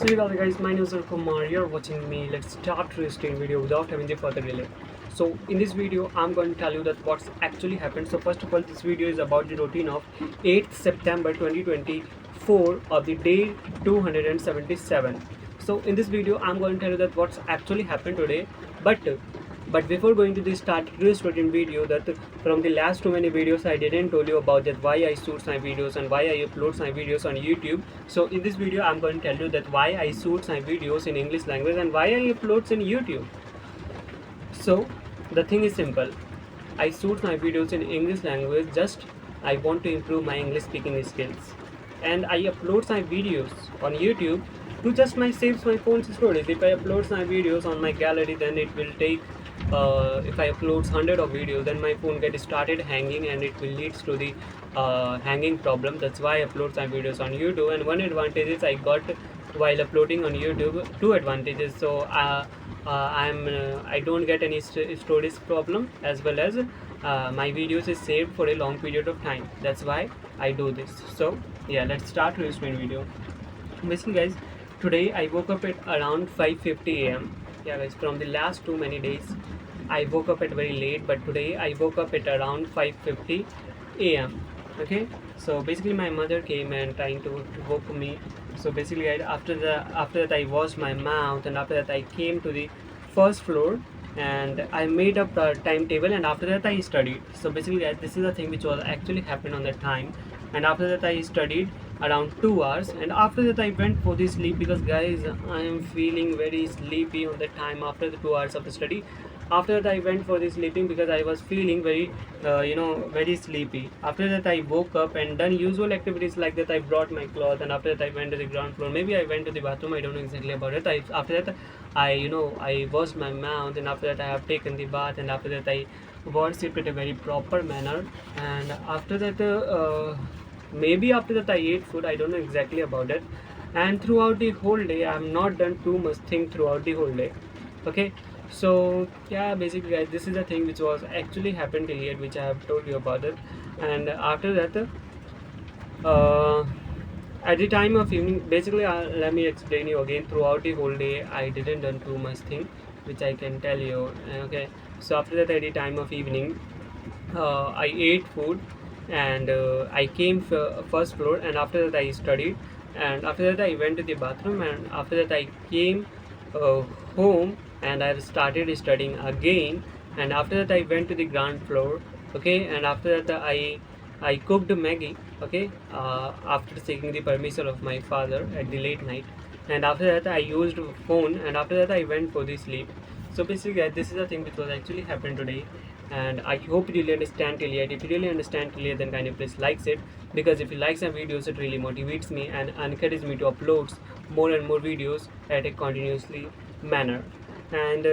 So hey guys, my name is Kumar. You're watching me. Let's start today's video without having the further delay. So in this video, I'm going to tell you that what's actually happened. So first of all, this video is about the routine of 8th September 2024 of the day 277. So in this video, I'm going to tell you that what's actually happened today. But before going to the start today's routine video, that from the last too many videos I didn't tell you about that why I shoot my videos and why I upload my videos on YouTube. So in this video I'm going to tell you that why I shoot my videos in English language and why I upload in YouTube. So the thing is simple. I shoot my videos in English language just I want to improve my English speaking skills, and I upload my videos on YouTube to just my saves my phone storage. If I upload my videos on my gallery, then it will take if I upload 100 of videos, then my phone get started hanging and it will leads to the hanging problem. That's why I upload my videos on YouTube. And one advantage is I got while uploading on YouTube two advantages. So I don't get any storage problem, as well as my videos is saved for a long period of time. That's why I do this. So yeah, let's start with this video. Basically guys, today I woke up at around 5:50 a.m. Yeah guys, from the last too many days I woke up at very late, but today I woke up at around 5:50 a.m. Okay, so basically my mother came and trying to woke me. So basically after that I washed my mouth, and after that I came to the first floor and I made up a timetable, and after that I studied. So basically this is the thing which was actually happened on that time. And after that I studied around 2 hours, and after that I went for the sleep, because guys I am feeling very sleepy on the time after the 2 hours of the study. After that I went for the sleeping because I was feeling very very sleepy. After that I woke up and done usual activities like that. I brought my cloth, and after that I went to the ground floor. Maybe I went to the bathroom, I don't know exactly about it. After that I washed my mouth, and after that I have taken the bath, and after that I washed it in a very proper manner. And after that maybe after that I ate food, I don't know exactly about it. And throughout the whole day I have not done too much thing throughout the whole day. Okay, so yeah, basically guys, this is the thing which was actually happened till yet, which I have told you about it. And after that at the time of evening, basically let me explain you again. Throughout the whole day I didn't done too much thing which I can tell you. Okay, so after that at the time of evening I ate food, and I came first floor, and after that I studied, and after that I went to the bathroom, and after that I came uh, home, and I started studying again. And after that I went to the ground floor. Okay, and after that I cooked Maggie. Okay, after taking the permission of my father at the late night. And after that I used phone, and after that I went for the sleep. So basically guys, this is the thing which was actually happened today, and I hope you really understand till yet. If you really understand till yet, then kindly please like it, because if you like some videos, it really motivates me and encourages me to upload more and more videos at a continuously manner. And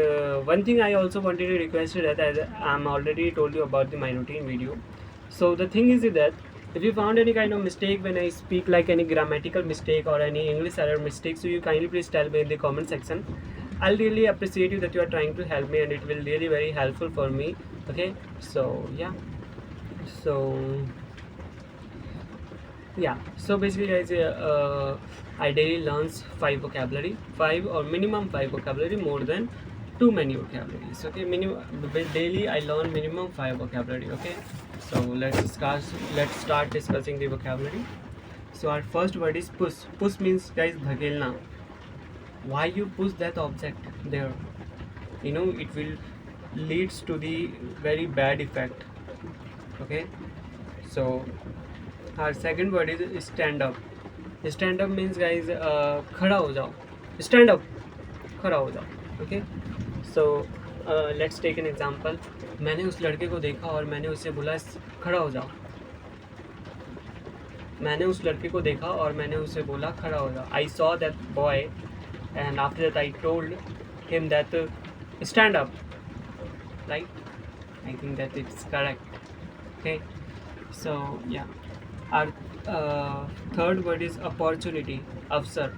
one thing I also wanted to request is that, as I'm already told you about my routine video. So the thing is that if you found any kind of mistake when I speak, like any grammatical mistake or any English error mistake, so you kindly please tell me in the comment section. I'll really appreciate you that you are trying to help me, and it will really very helpful for me. Okay, so yeah, so so basically guys, I daily learns 5 or minimum 5 vocabulary, more than too many vocabularies. Okay, daily I learn minimum 5 vocabulary. Okay, so let's start discussing the vocabulary. So our first word is push. Push means guys dhakelna. Why you push that object there? It will leads to the very bad effect. Okay, so our second word is stand up. Stand up means guys खड़ा हो जाओ. Stand up, खड़ा हो जाओ. Okay, so let's take an example. मैंने उस लड़के को देखा और मैंने उससे बोला खड़ा हो जाओ. मैंने उस लड़के को देखा और मैंने उससे बोला खड़ा हो जाओ. I saw that boy, and after that I told him that stand up. Right? I think that it's correct. Okay, so yeah, our third word is opportunity. अवसर.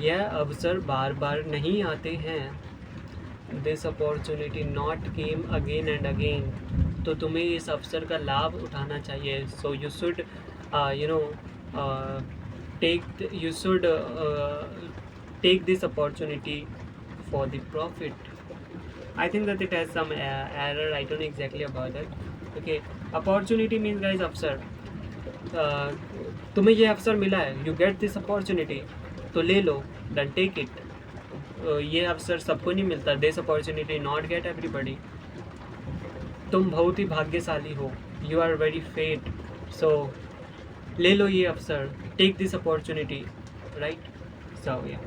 यह अवसर बार बार नहीं आते हैं. This opportunity not came again and again. तो तुम्हें इस अवसर का लाभ उठाना चाहिए. So you should you should take this opportunity for the profit. I think that it has some error. I don't know exactly about that. Okay, opportunity means guys अवसर. तुम्हें ये अवसर मिला है, you get this opportunity, तो ले लो, then take it. ये अवसर सबको नहीं मिलता. This opportunity not get everybody. तुम बहुत ही भाग्यशाली हो. You are very fate. So ले लो ये अवसर. Take this opportunity, right? So yeah.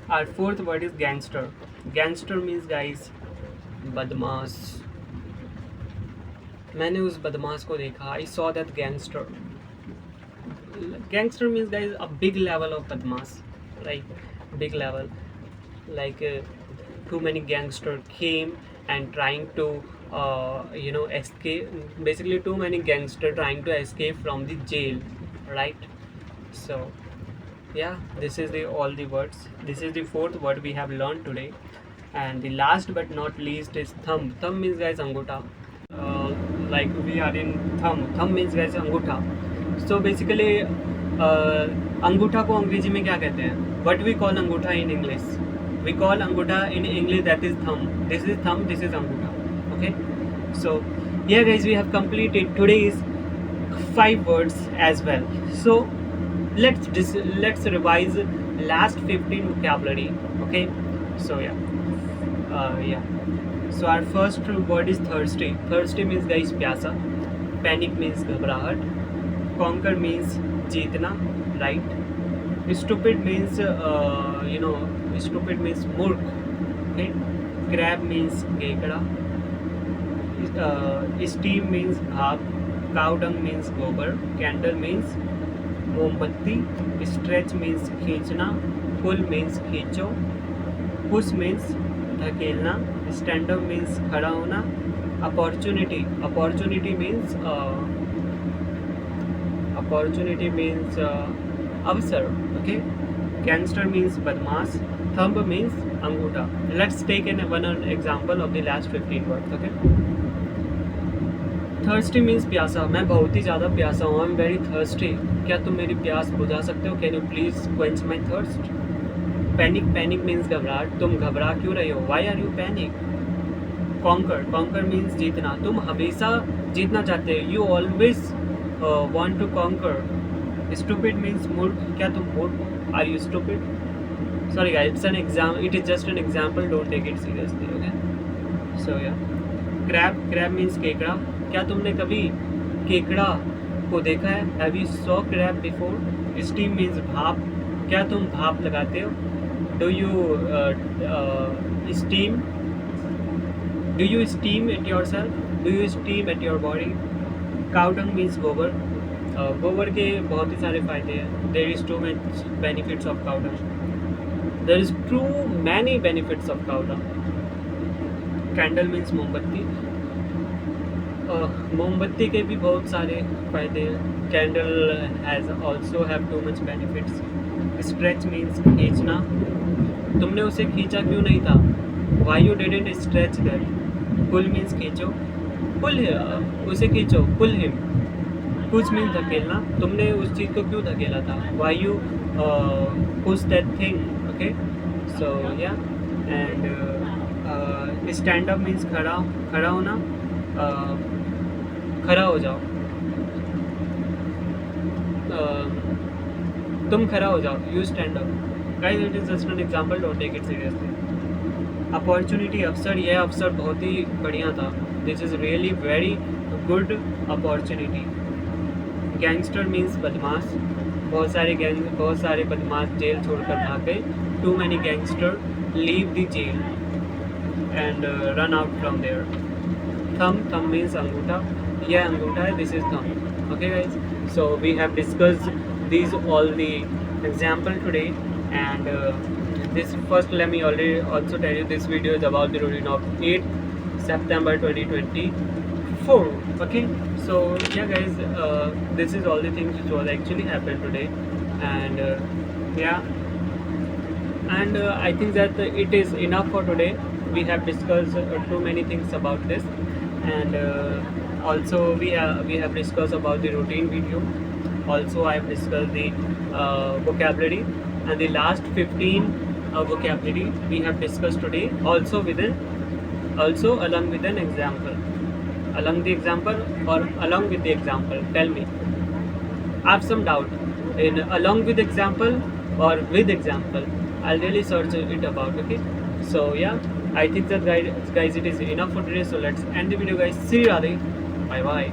Our fourth word is gangster. Gangster means guys बदमाश. मैंने उस बदमाश को देखा. I saw that gangster. Gangster means guys a big level of बदमाश, right? Big level. Like too many gangster came and trying to escape. Basically too many gangster trying to escape from the jail, right? So yeah, this is all the words. This is the fourth word we have learned today. And the last but not least is thumb. Thumb means guys अंगूठा. Like we are in thumb. Thumb means guys अंगूठा. So basically अंगूठा को अंग्रेजी में क्या कहते हैं? What we call अंगूठा in English? We call अंगूठा in English that is thumb. This is thumb. This is अंगूठा. Okay. So yeah guys, we have completed today's 5 words as well. So let's revise last 15 vocabulary. Okay. So yeah. So our first word is thirsty. Thirsty means guys प्यासा. Panic means घबराहट. Conquer means जीतना, right? Stupid means stupid means मूर्ख. Okay. Crab means केकड़ा. Steam means भाप. Cow dung means गोबर. Candle means मोमबत्ती. Stretch means खींचना. Pull means खींचो. Push means धकेलना. Stand up means खड़ा होना. Opportunity means अवसर. Okay. Gangster means बदमाश. Thumb means अंगूठा. Let's take one example of the last 15 words. Okay. Thirsty means प्यासा. मैं बहुत ही ज़्यादा प्यासा हूँ. I'm very thirsty. क्या तुम मेरी प्यास बुझा सकते हो? Can you please quench my thirst? Panic means घबराहट. तुम घबरा क्यों रहे हो? Why are you panic? Conquer means जीतना. तुम हमेशा जीतना चाहते हो. You always want to conquer. Stupid means मूर्ख. क्या तुम मूर्ख हो? Are you stupid? Sorry guys, it is just an example. Don't take it seriously. Okay. So yeah. Crab means केकड़ा. क्या तुमने कभी केकड़ा को देखा है? Have you saw crab before? Steam means भाप. क्या तुम भाप लगाते हो? Do you steam it yourself? Do you steam at your body? Cow dung means गोबर. गोबर के बहुत ही सारे फायदे हैं. There is too much benefits of cow dung. There is too many benefits of cow dung. Candle means मोमबत्ती. मोमबत्ती के भी बहुत सारे फायदे हैं. Candle has also have too much benefits. Stretch means खींचना. तुमने उसे खींचा क्यों नहीं था? Why you didn't stretch that? Pull means खींचो. उसे खींचो. Pull him. Push means धकेलना. तुमने उस चीज़ को क्यों धकेला था? Why you push that thing? Okay. So yeah. And stand up means खड़ा होना. खड़ा हो जाओ. तुम खड़ा हो जाओ. You stand up. Guys, it is just an example. Don't take it seriously. Opportunity अवसर. यह अवसर बहुत ही बढ़िया था. This is really very good opportunity. Gangster means बदमाश. बहुत सारे बदमाश जेल छोड़कर भाग गए. Too many gangster leave the jail and run out from there. Thumb means अंगूठा. यह अंगूठा है. This is thumb. Okay guys. So we have discussed these all the example today. And this first, let me already also tell you, this video is about the routine of 8th September 2024. Okay. So yeah guys, this is all the things which was actually happened today. And I think that it is enough for today. We have discussed too many things about this. And also we have discussed about the routine video. Also I have discussed the vocabulary, and the last 15 vocabulary we have discussed today, also along with an example, along the example or along with the example. Tell me, I have some doubt in along with example or with example. I'll really search it about. Okay, so yeah, I think that guys it is enough for today. So let's end the video, guys. See you, Radhe. Bye bye.